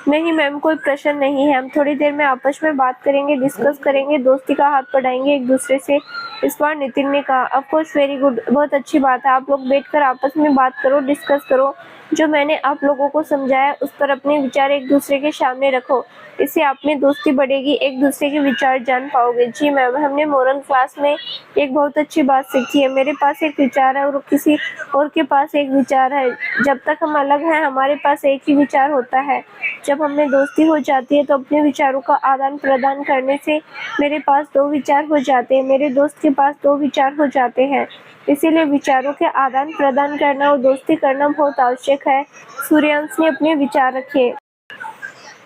नहीं मैम, कोई प्रश्न नहीं है। हम थोड़ी देर में आपस में बात करेंगे, डिस्कस करेंगे, दोस्ती का हाथ बढ़ाएंगे एक दूसरे से, इस बार नितिन ने कहा। ऑफ कोर्स, वेरी गुड, बहुत अच्छी बात है। आप लोग बैठकर आपस में बात करो, डिस्कस करो। जो मैंने आप लोगों को समझाया उस पर अपने विचार एक दूसरे के सामने रखो। इससे आप में दोस्ती बढ़ेगी, एक दूसरे के विचार जान पाओगे। जी मैम, हमने मोरल क्लास में एक बहुत अच्छी बात सीखी है। मेरे पास एक विचार है और किसी और के पास एक विचार है। जब तक हम अलग हैं हमारे पास एक ही विचार होता है। जब हमें दोस्ती हो जाती है तो अपने विचारों का आदान प्रदान करने से मेरे पास दो विचार हो जाते हैं, मेरे दोस्त के पास दो विचार हो जाते हैं। इसीलिए विचारों के आदान प्रदान करना और दोस्ती करना बहुत आवश्यक है। सूर्यांश ने अपने विचार रखे।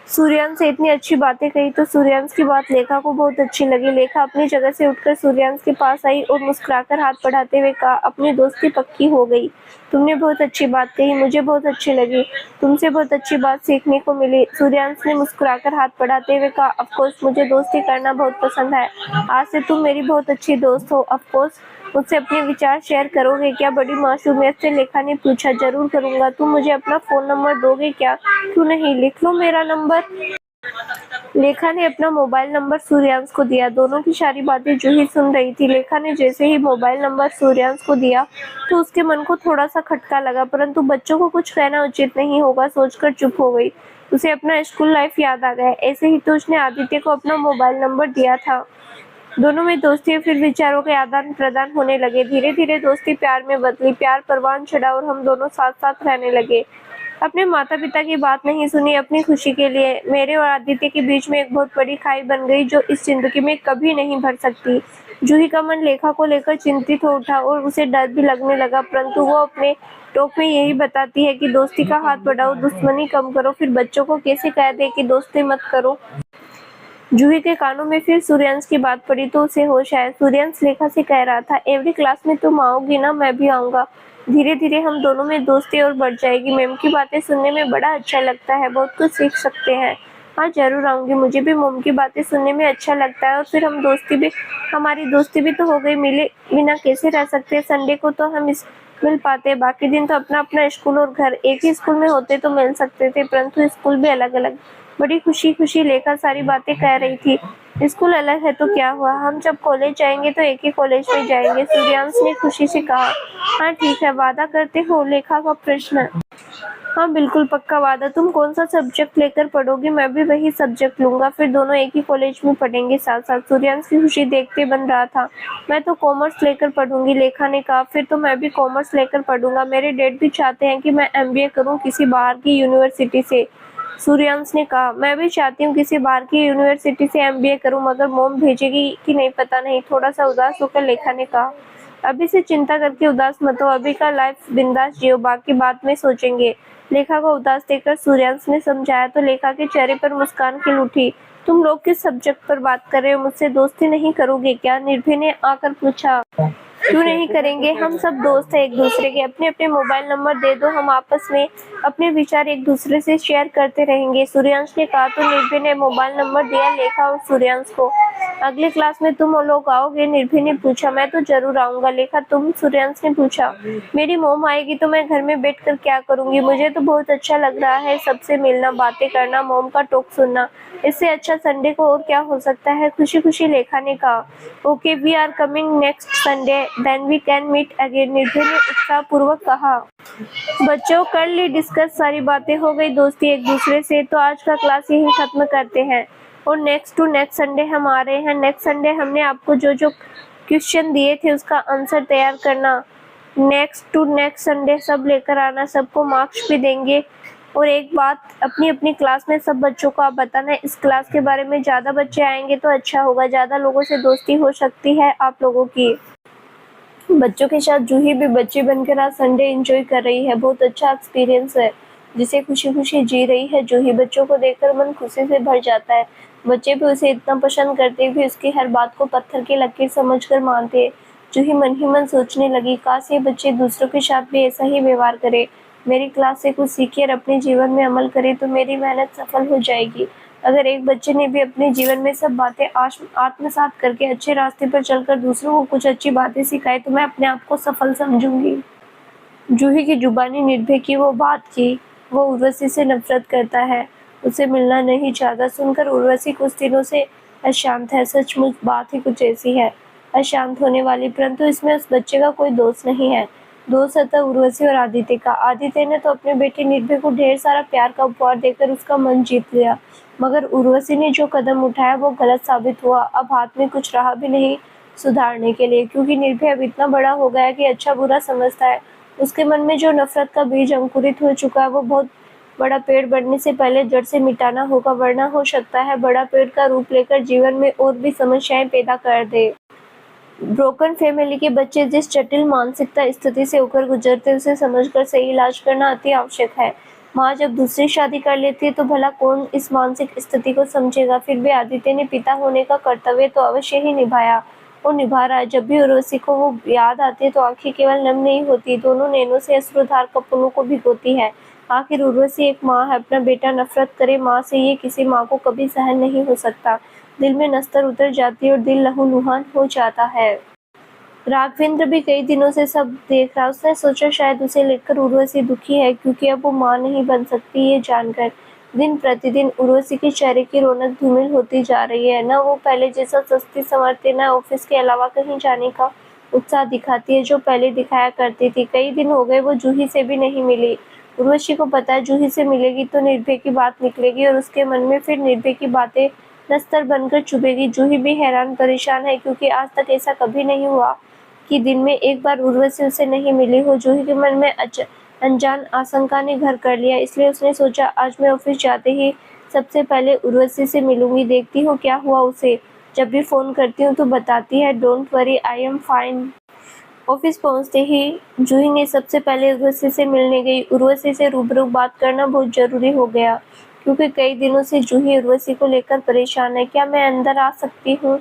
सूर्यांश से इतनी अच्छी बातें कही तो सूर्यांश की बात लेखा को बहुत अच्छी लगी। लेखा अपनी जगह से उठकर सूर्यांश के पास आई और मुस्कुराकर हाथ बढ़ाते हुए कहा, अपनी दोस्ती पक्की हो गई। तुमने बहुत अच्छी बात कही, मुझे बहुत अच्छी लगी। तुमसे बहुत अच्छी बात सीखने को मिली। सूर्यांश ने मुस्कुराकर हाथ बढ़ाते हुए कहा, ऑफकोर्स मुझे दोस्ती करना बहुत पसंद है। आज से तुम मेरी बहुत अच्छी दोस्त हो। ऑफकोर्स मुझसे अपने विचार शेयर करोगे क्या? बड़ी मासूमियत से लेखा ने पूछा। जरूर करूंगा। तुम मुझे अपना फोन नंबर दोगे क्या? क्यों नहीं, लिख लो मेरा नंबर। लेखा ने अपना मोबाइल नंबर सूर्यांश को दिया। दोनों की सारी बातें जूही सुन रही थी। लेखा ने जैसे ही मोबाइल नंबर सूर्यांश को दिया तो उसके मन को थोड़ा सा खटका लगा, परंतु बच्चों को कुछ कहना उचित नहीं होगा सोचकर चुप हो गई। उसे अपना स्कूल लाइफ याद आ गया। ऐसे ही तो उसने आदित्य को अपना मोबाइल नंबर दिया था। दोनों में दोस्ती फिर विचारों के आदान प्रदान होने लगे। धीरे धीरे दोस्ती प्यार में बदली। प्यार परवान चढ़ा और हम दोनों साथ साथ रहने लगे। अपने माता पिता की बात नहीं सुनी अपनी खुशी के लिए। मेरे और आदित्य के बीच में एक बहुत बड़ी खाई बन गई जो इस जिंदगी में कभी नहीं भर सकती। जूही का मन लेखा को लेकर चिंतित हो उठा और उसे डर भी लगने लगा, परंतु वो अपने टॉक में यही बताती है कि दोस्ती का हाथ बढ़ाओ, दुश्मनी कम करो। फिर बच्चों को कैसे कह दे कि दोस्ती मत करो। जूही के कानों में फिर सूर्यांश की बात पड़ी तो उसे होश आया। सूर्यांश लेखा से कह रहा था, एवरी क्लास में तुम आओगी ना? मैं भी आऊंगा। धीरे धीरे हम दोनों में दोस्ती और बढ़ जाएगी। मैम की बातें सुनने में बड़ा अच्छा लगता है, बहुत कुछ सीख सकते हैं। हाँ जरूर आऊंगी, मुझे भी मोम की बातें सुनने में अच्छा लगता है। और फिर हमारी दोस्ती भी तो हो गई। मिले बिना कैसे रह सकते? संडे को तो हम मिल पाते, बाकी दिन तो अपना अपना स्कूल और घर। एक ही स्कूल में होते तो मिल सकते थे, परंतु स्कूल भी अलग अलग। बड़ी खुशी खुशी लेखा सारी बातें कह रही थी। स्कूल अलग है तो क्या हुआ, हम जब कॉलेज जाएंगे तो एक ही कॉलेज में जाएंगे, सूर्यांश ने खुशी से कहा। हाँ ठीक है, वादा करते हो? लेखा का प्रश्न। हाँ बिल्कुल पक्का वादा। तुम कौन सा सब्जेक्ट लेकर पढ़ोगी? मैं भी वही सब्जेक्ट लूंगा, फिर दोनों एक ही कॉलेज में पढ़ेंगे साथ साथ। सूर्यांश की खुशी देखते बन रहा था। मैं तो कॉमर्स लेकर पढ़ूंगी, लेखा ने कहा। फिर तो मैं भी कॉमर्स लेकर पढ़ूंगा। मेरे डैड भी चाहते हैं कि मैं एमबीए करूं किसी बाहर की यूनिवर्सिटी से, सूर्यांश ने कहा। मैं भी चाहती हूँ किसी बाहर की यूनिवर्सिटी से एमबीए करूं, मगर मॉम भेजेगी कि नहीं पता नहीं। थोड़ा सा उदास होकर लेखा ने कहा, अभी से चिंता करके उदास मत हो, अभी का लाइफ बिंदास जियो, बाकी बाद में सोचेंगे। लेखा को उदास देखकर सूर्यांश ने समझाया तो लेखा के चेहरे पर मुस्कान खिल उठी। तुम लोग किस सब्जेक्ट पर बात कर रहे हो? मुझसे दोस्ती नहीं करोगे क्या? निर्भय ने आकर पूछा। क्यों नहीं करेंगे, हम सब दोस्त हैं एक दूसरे के। अपने अपने मोबाइल नंबर दे दो, हम आपस में अपने विचार एक दूसरे से शेयर करते रहेंगे, सूर्यांश ने कहा। तो निर्भय ने मोबाइल नंबर दिया लेखा और सूर्यांश को। अगली क्लास में तुम लोग आओगे? निर्भय ने पूछा। मैं तो जरूर आऊंगा। लेखा तुम? सूर्यांश ने पूछा। मेरी मोम आएगी तो मैं घर में बैठकर क्या करूंगी? मुझे तो बहुत अच्छा लग रहा है सबसे मिलना, बातें करना, मोम का टॉक सुनना। इससे अच्छा संडे को और क्या हो सकता है? खुशी खुशी लेखा ने कहा। Okay, we are coming next Sunday, then we can meet again, Nirbhay ने उत्साह पूर्वक कहा। बच्चों कर ली डिस्कस, सारी बातें हो गई दोस्ती एक दूसरे से, तो आज का क्लास यही खत्म करते हैं और नेक्स्ट संडे हम आ रहे हैं। नेक्स्ट संडे हमने आपको जो जो क्वेश्चन दिए थे उसका आंसर तैयार करना नेक्स्ट टू नेक्स्ट संडे सब लेकर आना, सबको मार्क्स भी देंगे। और एक बात, अपनी अपनी क्लास में सब बच्चों को आप बताना, इस क्लास के बारे में ज़्यादा बच्चे आएंगे तो अच्छा होगा, ज़्यादा लोगों से दोस्ती हो सकती है आप लोगों की। बच्चों के साथ जूही भी बच्ची बनकर आज संडे एंजॉय कर रही है। बहुत अच्छा एक्सपीरियंस है, जिसे खुशी खुशी जी रही है जूही। बच्चों को देखकर मन खुशी से भर जाता है। बच्चे भी उसे इतना पसंद करते भी उसकी हर बात को पत्थर की लकीर समझकर मानते। जूही मन ही मन सोचने लगी, काश ये बच्चे दूसरों के साथ भी ऐसा ही व्यवहार करे। मेरी क्लास से कुछ सीखे और अपने जीवन में अमल करे तो मेरी मेहनत सफल हो जाएगी। अगर एक बच्चे ने भी अपने जीवन में सब बातें आत्मसात करके अच्छे रास्ते पर चलकर दूसरों को कुछ अच्छी बातें सिखाए तो मैं अपने आप को सफल समझूंगी। जूही की जुबानी निर्भय की वो बात की। वो उर्वशी से नफरत करता है, उसे मिलना नहीं चाहता। सुनकर उर्वशी कुछ दिनों से अशांत है। सचमुच बात ही कुछ ऐसी है, अशांत होने वाली, परंतु इसमें उस बच्चे का कोई दोष नहीं है। दोष अतः उर्वशी और आदित्य का। आदित्य ने तो अपने बेटे निर्भय को ढेर सारा प्यार का उपहार देकर उसका मन जीत लिया, मगर उर्वशी ने जो कदम उठाया वो गलत साबित हुआ। अब हाथ में कुछ रहा भी नहीं सुधारने के लिए, क्योंकि निर्भय अब इतना बड़ा हो गया कि अच्छा बुरा समझता है। उसके मन में जो नफरत का बीज अंकुरित हो चुका है वो बहुत बड़ा पेड़ बढ़ने से पहले जड़ से मिटाना होगा, वरना हो सकता है बड़ा पेड़ का रूप लेकर जीवन में और भी समस्याएं पैदा कर दे। ब्रोकन फैमिली के बच्चे जिस जटिल मानसिकता स्थिति से होकर गुजरते उसे समझकर सही इलाज करना अति आवश्यक है। माँ जब दूसरी शादी कर लेती है तो भला कौन इस मानसिक स्थिति को समझेगा। फिर भी आदित्य ने पिता होने का कर्तव्य तो अवश्य ही निभाया और निभा रहा है। जब भी उर्वशी को वो याद आती है तो आंखें केवल नम नहीं होती, दोनों नैनों से अश्रुधार कपड़ों को भिगोती है। आखिर उर्वशी एक माँ है, अपना बेटा नफरत करे माँ से, ये किसी माँ को कभी सहन नहीं हो सकता। दिल में नस्तर उतर जाती है और दिल लहूलुहान हो जाता है। राघवेंद्र भी कई दिनों से सब देख रहा। उसने सोचा शायद उसे लेकर उर्वशी दुखी है, क्योंकि अब वो माँ नहीं बन सकती। ये जानकर दिन प्रतिदिन उर्वशी के चेहरे की रौनक धूमिल होती जा रही है। न वो पहले जैसा सस्ती संवरती, न ऑफिस के अलावा कहीं जाने का उत्साह दिखाती है जो पहले दिखाया करती थी। कई दिन हो गए वो जूही से भी नहीं मिली। उर्वशी को पता है जूही से मिलेगी तो निर्भय की बात निकलेगी और उसके मन में फिर निर्भय की बातें नस्तर बनकर चुभेगी। जूही भी हैरान परेशान है, क्योंकि आज तक ऐसा कभी नहीं हुआ कि दिन में एक बार उर्वशी उसे नहीं मिली हो। जूही के मन में अनजान आशंका ने घर कर लिया, इसलिए उसने सोचा आज मैं ऑफिस जाते ही सबसे पहले उर्वशी से मिलूंगी, देखती हूँ क्या हुआ उसे। जब भी फोन करती हूँ तो बताती है don't worry I am fine. Office पहुंचते ही जूही ने सबसे पहले उर्वशी से मिलने गई। उर्वशी से रूबरू बात करना बहुत जरूरी हो गया, क्योंकि कई दिनों से जूही उर्वशी को लेकर परेशान है। क्या मैं अंदर आ सकती हूँ?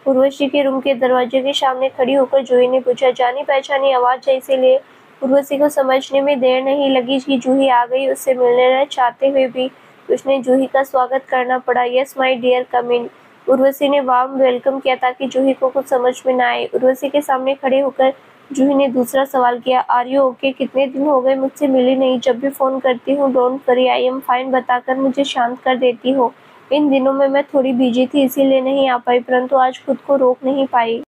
उर्वशी के रूम के दरवाजे के सामने खड़ी होकर जूही ने पूछा। जानी पहचानी आवाज है, इसीलिए उर्वशी को समझने में देर नहीं लगी कि जूही आ गई। उससे मिलना चाहते हुए भी उसने जूही का स्वागत करना पड़ा। यस माय डियर, कम इन। उर्वशी ने वार्म वेलकम किया ताकि जूही को कुछ समझ में न आए। उर्वशी के सामने खड़े होकर जूही ने दूसरा सवाल किया, आर यू ओके? कितने दिन हो गए मुझसे मिली नहीं। जब भी फोन करती हूँ don't worry I am fine बताकर मुझे शांत कर देती हो। इन दिनों में मैं थोड़ी बिजी थी इसीलिए नहीं आ पाई, परंतु आज खुद को रोक नहीं पाई।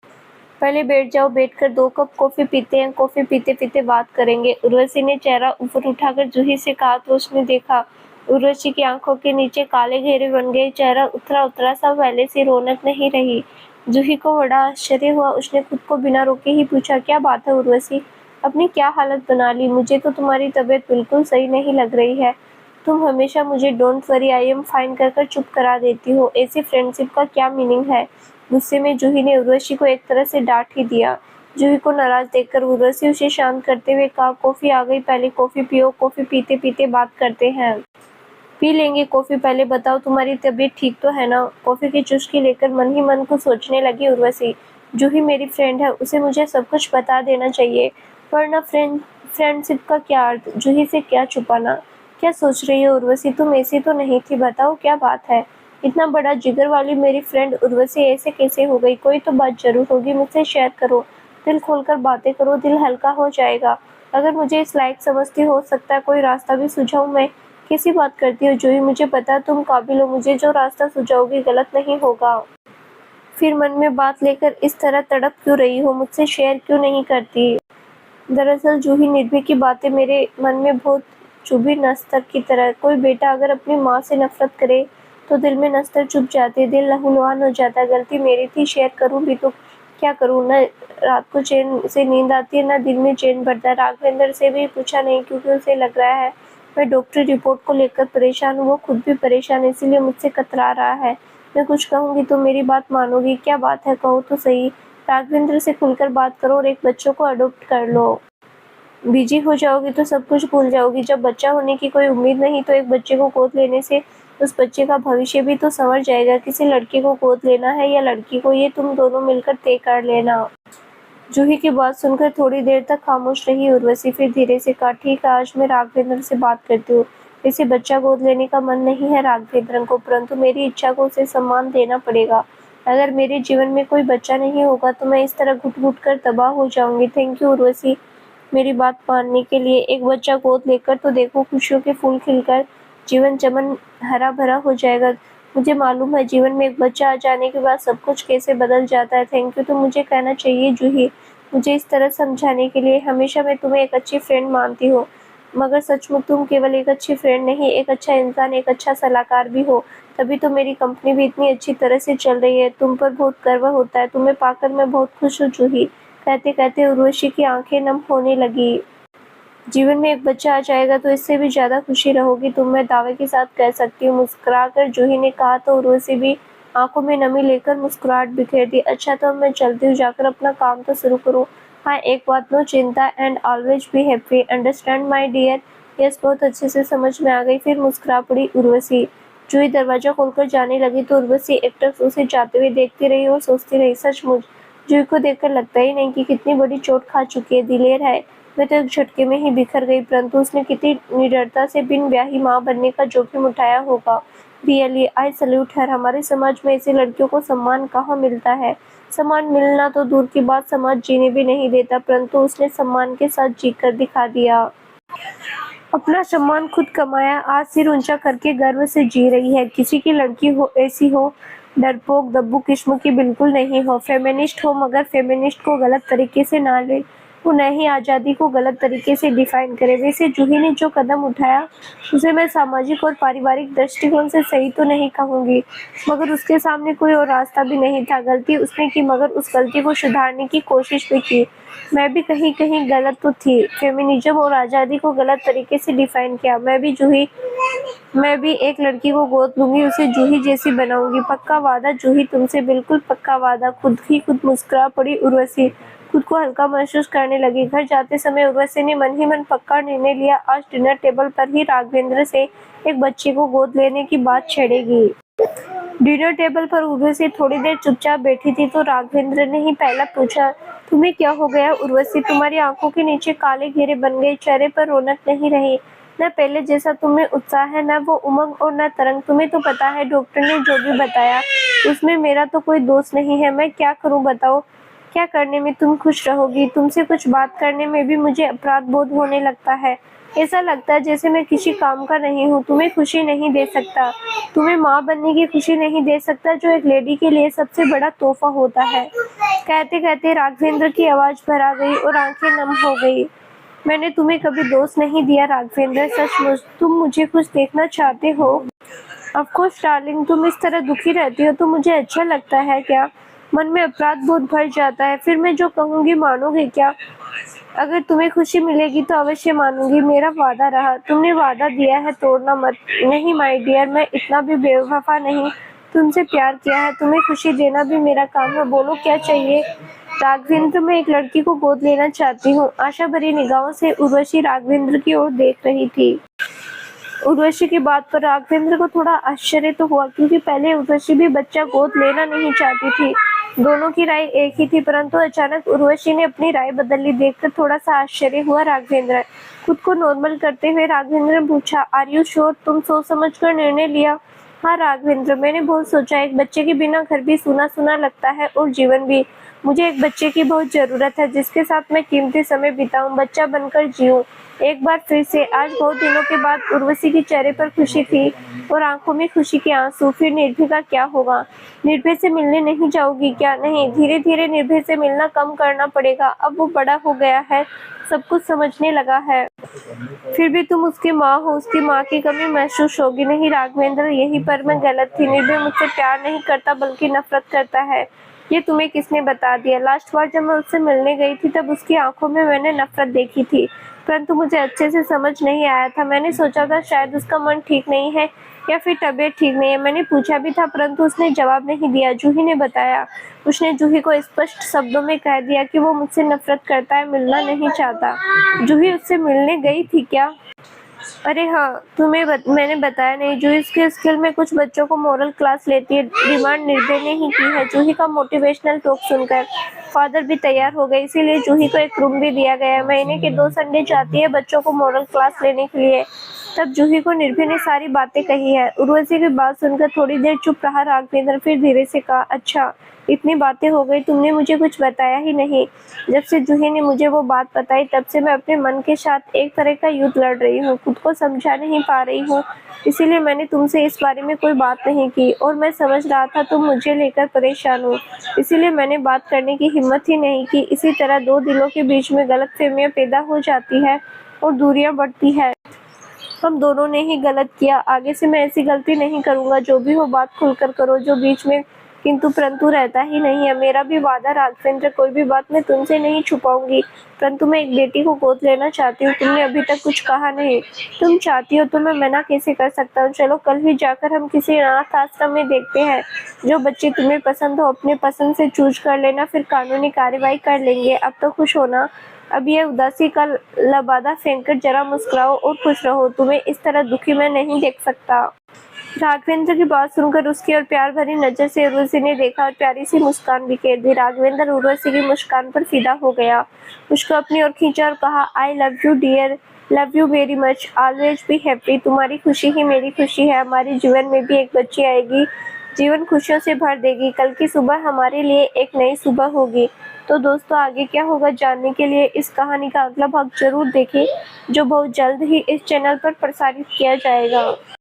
पहले बैठ जाओ, बैठकर 2 कप कॉफी पीते हैं, कॉफी पीते पीते बात करेंगे। उर्वशी ने चेहरा ऊपर उठाकर जूही से कहा तो उसने देखा उर्वशी की आंखों के नीचे काले घेरे बन गए, चेहरा उतरा उतरा सा, पहले सी रौनक नहीं रही। जूही को बड़ा आश्चर्य हुआ। उसने खुद को बिना रोके ही पूछा, क्या बात है उर्वशी, अपनी क्या हालत बना ली? मुझे तो तुम्हारी तबीयत बिल्कुल सही नहीं लग रही है। तुम हमेशा मुझे don't worry I am fine कहकर चुप करा देती हो। ऐसी फ्रेंडशिप का क्या मीनिंग है? गुस्से में जूही ने उर्वशी को एक तरह से डांट ही दिया। जूही को नाराज देखकर उर्वशी उसे शांत करते हुए कहा, कॉफी आ गई, पहले कॉफी पियो, कॉफी पीते पीते बात करते हैं। पी लेंगे कॉफी, पहले बताओ तुम्हारी तबीयत ठीक तो है ना? कॉफी की चुस्की लेकर मन ही मन को सोचने लगी उर्वशी। जूही मेरी फ्रेंड है, उसे मुझे सब कुछ बता देना चाहिए, वरना फ्रेंडशिप का क्या अर्थ? जूही से क्या छुपाना? क्या सोच रही हो उर्वशी, तुम ऐसी तो नहीं थी, बताओ क्या बात है? इतना बड़ा जिगर वाली मेरी फ्रेंड उर्वशी ऐसे कैसे हो गई? कोई तो बात जरूर होगी, मुझसे शेयर करो, दिल खोलकर बातें करो, दिल हल्का हो जाएगा। अगर मुझे इस लायक समझती हो सकता है कोई रास्ता भी सुझाऊं मैं। कैसी बात करती हो जूही, मुझे पता तुम काबिल हो, मुझे जो रास्ता सुझाओगी गलत नहीं होगा। फिर मन में बात लेकर इस तरह तड़प क्यों रही हो, मुझसे शेयर क्यों नहीं करती? दरअसल जूही, निर्भय की बातें मेरे मन में बहुत चुभी, नस्तर की तरह। कोई बेटा अगर अपनी माँ से नफरत करे तो दिल में नस्तर चुभ जाती है, दिल लहूलुहान हो जाता है। गलती मेरी थी, शेयर करूँ भी तो क्या करूँ, ना रात को चैन से नींद आती है, ना दिन में चैन बढ़ता है। राघवेंद्र से भी पूछा नहीं क्योंकि उसे लग रहा है मैं डॉक्टरी रिपोर्ट को लेकर परेशान हूँ। वो खुद भी परेशान है, इसीलिए मुझसे कतरा रहा है। मैं कुछ कहूँगी तो मेरी बात मानोगी? क्या बात है, कहो तो सही। राघवेंद्र से खुलकर बात करो और एक बच्चों को अडॉप्ट कर लो। बिजी हो जाओगी तो सब कुछ भूल जाओगी। जब बच्चा होने की कोई उम्मीद नहीं तो एक बच्चे को गोद लेने से उस बच्चे का भविष्य भी तो संवर जाएगा। किसी लड़के को गोद लेना है या लड़की को, ये तुम दोनों मिलकर तय कर लेना। जूही की बात सुनकर थोड़ी देर तक खामोश रही उर्वशी, फिर धीरे से कहा, ठीक है, आज मैं राघवेंद्र से बात करती हूँ। इसे बच्चा गोद लेने का मन नहीं है राघवेंद्र को, परंतु मेरी इच्छा को उसे सम्मान देना पड़ेगा। अगर मेरे जीवन में कोई बच्चा नहीं होगा तो मैं इस तरह घुट घुट कर तबाह हो जाऊंगी। थैंक यू उर्वशी, मेरी बात मानने के लिए। एक बच्चा गोद लेकर तो देखो, खुशियों के फूल खिलकर जीवन चमन हरा भरा हो जाएगा। मुझे मालूम है जीवन में एक बच्चा आ जाने के बाद सब कुछ कैसे बदल जाता है। थैंक यू तो मुझे कहना चाहिए जूही, मुझे इस तरह समझाने के लिए। हमेशा मैं तुम्हें एक अच्छी फ्रेंड मानती हूँ, मगर सचमुच तुम केवल एक अच्छी फ्रेंड नहीं, एक अच्छा इंसान, एक अच्छा सलाहकार भी हो। तभी तो मेरी कंपनी भी इतनी अच्छी तरह से चल रही है। तुम पर बहुत गर्व होता है। तुम्हें पाकर मैं बहुत खुश हूँ जूही। कहते कहते उर्वशी की आंखें नम होने लगी। जीवन में एक बच्चा आ जाएगा तो इससे भी ज्यादा खुशी रहोगी तुम, मैं दावे के साथ कह सकती हूँ। मुस्कुराकर जूही ने कहा तो उर्वशी भी आंखों में नमी लेकर मुस्कुराहट बिखेर दी। अच्छा तो अब मैं चलती हूँ, जाकर अपना काम तो शुरू करूँ। हाँ एक बात, नो चिंता and always be happy, understand my dear. Yes, बहुत अच्छे से समझ में आ गई। फिर मुस्कुरा पड़ी उर्वशी। जूही दरवाजा खोलकर जाने लगी तो उर्वशी एकटक उसे जाते हुए देखती रही और सोचती रही, सचमुच जूही को देखकर लगता ही नहीं कि कितनी बड़ी चोट खा चुकी है। दिलेर है, मैं तो एक झटके में ही बिखर गई, परंतु उसने कितनी निडरता से बिन ब्याही माँ बनने का जोखिम उठाया होगा। रियली आई सल्यूट हर। हमारे समाज में ऐसी लड़कियों को सम्मान कहाँ मिलता है। सम्मान मिलना तो दूर की बात, समाज जीने भी नहीं देता, परंतु उसने सम्मान के साथ जीकर दिखा दिया। अपना सम्मान खुद कमाया, आज सिर ऊंचा करके गर्व से जी रही है। किसी की लड़की हो ऐसी हो, डरपोक दब्बू किस्म की बिल्कुल नहीं हो। फेमिनिस्ट हो, मगर फेमिनिस्ट को गलत तरीके से ना ले, वो नई आज़ादी को गलत तरीके से डिफाइन करे। वैसे जूही ने जो कदम उठाया उसे मैं सामाजिक और पारिवारिक दृष्टिकोण से सही तो नहीं कहूँगी, मगर उसके सामने कोई और रास्ता भी नहीं था। गलती उसने की, मगर उस गलती को सुधारने की कोशिश भी की। मैं भी कहीं कहीं गलत तो थी, फेमिनिज्म और आज़ादी को गलत तरीके से डिफाइन किया। मैं भी एक लड़की को गोद लूंगी, उसे जूही जैसी बनाऊंगी। पक्का वादा जूही, तुमसे बिल्कुल पक्का वादा। खुद ही खुद मुस्कुरा पड़ी उर्वशी, खुद को हल्का महसूस करने लगी। घर जाते समय उर्वशी ने मन ही मन पक्का निर्णय लिया, आज डिनर टेबल पर ही राघवेंद्र से एक बच्चे को गोद लेने की बात छेड़ेगी। डिनर टेबल पर उर्वशी थोड़ी देर चुपचाप बैठी थी तो राघवेंद्र ने ही पहला पूछा, तुम्हें क्या हो गया उर्वशी? तुम्हारी आंखों के नीचे काले घेरे बन गए, चेहरे पर रौनक नहीं रही। न पहले जैसा तुम्हें उत्साह है, न वो उमंग और न तरंग। तुम्हें तो पता है डॉक्टर ने जो भी बताया उसमें मेरा तो कोई दोष नहीं है। मैं क्या करूं बताओ? क्या करने में तुम खुश रहोगी? तुमसे कुछ बात करने में भी मुझे अपराध बोध होने लगता है। ऐसा लगता है जैसे मैं किसी काम का नहीं हूँ। तुम्हें खुशी नहीं दे सकता, तुम्हें माँ बनने की खुशी नहीं दे सकता, जो एक लेडी के लिए सबसे बड़ा तोहफा होता है। कहते कहते राघवेंद्र की आवाज भरा गई और आंखें नम हो गई। मैंने तुम्हें कभी दोष नहीं दिया राघवेंद्र, सचमुच तुम मुझे खुश देखना चाहते हो। ऑफ कोर्स डार्लिंग, तुम इस तरह दुखी रहती हो तो मुझे अच्छा लगता है क्या? मन में अपराध बोध भर जाता है। फिर मैं जो कहूँगी मानोगे क्या? अगर तुम्हें खुशी मिलेगी तो अवश्य मानूंगी, मेरा वादा रहा। तुमने वादा दिया है, तोड़ना मत। नहीं माय डियर, मैं इतना भी बेवफा नहीं। तुमसे प्यार किया है, तुम्हें खुशी देना भी मेरा काम है। बोलो क्या चाहिए? राघवेंद्र, मैं एक लड़की को गोद लेना चाहती हूँ। आशा भरी निगाहों से उर्वशी राघवेंद्र की ओर देख रही थी। उर्वशी की बात पर राघवेंद्र को थोड़ा आश्चर्य तो हुआ, क्योंकि पहले उर्वशी भी बच्चा गोद लेना नहीं चाहती थी। दोनों की राय एक ही थी, परंतु अचानक उर्वशी ने अपनी राय बदल ली। देखकर थोड़ा सा आश्चर्य हुआ राघवेंद्र। खुद को नॉर्मल करते हुए राघवेंद्र ने पूछा, आर यू श्योर? तुम सोच समझ कर निर्णय लिया? हाँ राघवेंद्र, मैंने बहुत सोचा। एक बच्चे के बिना घर भी सूना सूना लगता है और जीवन भी। मुझे एक बच्चे की बहुत जरूरत है, जिसके साथ मैं कीमती समय बिताऊं, बच्चा बनकर जीऊं। एक बार फिर से आज बहुत दिनों के बाद उर्वशी के चेहरे पर खुशी थी और आंखों में खुशी के आंसू। फिर निर्भय का क्या होगा? निर्भय से मिलने नहीं जाओगी क्या? नहीं, धीरे धीरे निर्भय से मिलना कम करना पड़ेगा। अब वो बड़ा हो गया है, सब कुछ समझने लगा है। फिर भी तुम उसकी माँ हो, उसकी माँ की कमी महसूस होगी। नहीं राघवेंद्र, यहीं पर मैं गलत थी। निर्भय मुझसे प्यार नहीं करता बल्कि नफरत करता है। ये तुम्हें किसने बता दिया? लास्ट बार जब मैं उससे मिलने गई थी तब उसकी आंखों में मैंने नफरत देखी थी, परंतु मुझे अच्छे से समझ नहीं आया था। मैंने सोचा था शायद उसका मन ठीक नहीं है या फिर तबीयत ठीक नहीं है। मैंने पूछा भी था परंतु उसने जवाब नहीं दिया। जूही ने बताया। उसने जूही को स्पष्ट शब्दों में कह दिया कि वो मुझसे नफरत करता है, मिलना नहीं चाहता। जूही उससे मिलने गई थी क्या? अरे हाँ, मैंने बताया नहीं। जूही के स्कूल में कुछ बच्चों को मोरल क्लास लेती है। डिमांड निर्भय ने ही की है। जूही का मोटिवेशनल टॉक सुनकर फादर भी तैयार हो गए, इसीलिए जूही को एक रूम भी दिया गया है। महीने के 2 संडे जाती है बच्चों को मोरल क्लास लेने के लिए। तब जूही को निर्भय ने सारी बातें कही है। उर्वशी की बात सुनकर थोड़ी देर चुप रहा राघवेंद्र, फिर धीरे से कहा, अच्छा इतनी बातें हो गई, तुमने मुझे कुछ बताया ही नहीं। जब से जूही ने मुझे वो बात बताई तब से मैं अपने मन के साथ एक तरह का युद्ध लड़ रही हूँ, खुद को समझा नहीं पा रही हूँ। इसीलिए मैंने तुमसे इस बारे में कोई बात नहीं की और मैं समझ रहा था तुम मुझे लेकर परेशान हो, इसीलिए मैंने बात करने की हिम्मत ही नहीं की। इसी तरह 2 दिलों के बीच में गलतफहमियां पैदा हो जाती है और दूरियां बढ़ती है। हम दोनों ने ही गलत किया, आगे से मैं ऐसी गलती नहीं करूंगा। जो भी हो बात खुलकर करो, जो बीच में किंतु परंतु रहता ही नहीं है। मेरा भी वादा राघवेंद्र, कोई भी बात मैं तुमसे नहीं छुपाऊंगी, परंतु मैं एक बेटी को गोद लेना चाहती हूँ। तुमने अभी तक कुछ कहा नहीं। तुम चाहती हो तो मैं मना कैसे कर सकता हूँ? चलो कल ही जाकर हम किसी अनाथ आश्रम में देखते हैं। जो बच्चे तुम्हें पसंद हो अपने पसंद से चूज कर लेना, फिर कानूनी कार्रवाई कर लेंगे। अब तो खुश होना, अब ये उदासी का लबादा फेंककर जरा मुस्कुराओ और खुश रहो। तुम्हें इस तरह दुखी मैं नहीं देख सकता। राघवेंद्र की बात सुनकर उसकी और प्यार भरी नजर से उर्वशी ने देखा और प्यारी सी मुस्कान बिखेर दी। राघवेंद्र उर्वशी की मुस्कान पर फिदा हो गया, उसको अपनी ओर खींचा और कहा, I love you dear, love you very much, always be happy. तुम्हारी खुशी ही मेरी खुशी है। हमारे जीवन में भी एक बच्ची आएगी, जीवन खुशियों से भर देगी। कल की सुबह हमारे लिए एक नई सुबह होगी। तो दोस्तों आगे क्या होगा जानने के लिए इस कहानी का अगला भाग जरूर देखें, जो बहुत जल्द ही इस चैनल पर प्रसारित किया जाएगा।